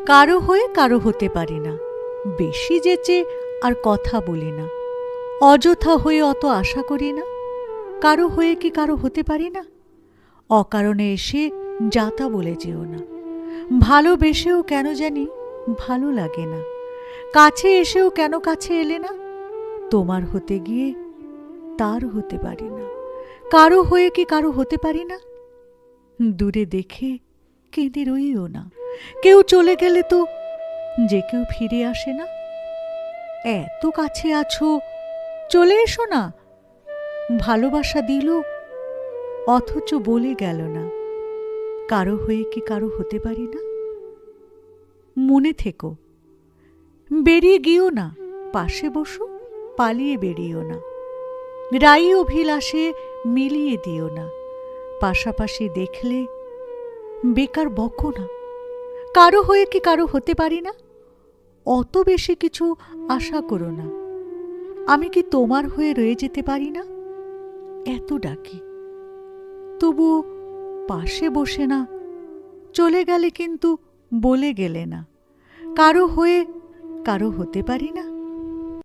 কারো হয়ে কারো হতে পারি না, বেশি যেচে আর কথা বলি না, অযথা হয়ে অত আশা করি না। কারো হয়ে কি কারো হতে পারি না? অকারণে এসে যাতা বলে যেও না। ভালোবেসেও কেন জানি ভালো লাগে না। কাছে এসেও কেন কাছে এলে না? তোমার হতে গিয়ে তার হতে পারি না। কারো হয়ে কি কারো হতে পারি না? দূরে দেখে কেঁদে রইও না। কেউ চলে গেলে তো যে কেউ ফিরে আসে না। এত কাছে আছো, চলে এসো না। ভালোবাসা দিল অথচ বলে গেল না। কারো হয়ে কি কারো হতে পারি না? মনে থেকো, বেরিয়ে গিয়েও না, পাশে বসো, পালিয়ে বেরিয়েও না। রাই অভিলাষে মিলিয়ে দিও না। পাশাপাশি দেখলে বেকার বকো না। কারো হয়ে কি কারো হতে পারি না? অত বেশি কিছু আশা করো না। আমি কি তোমার হয়ে রয়ে যেতে পারি না? এত ডাকি, তবু পাশে বসে না। চলে গেলে কিন্তু বলে গেলে না। কারো হয়ে কারো হতে পারি না।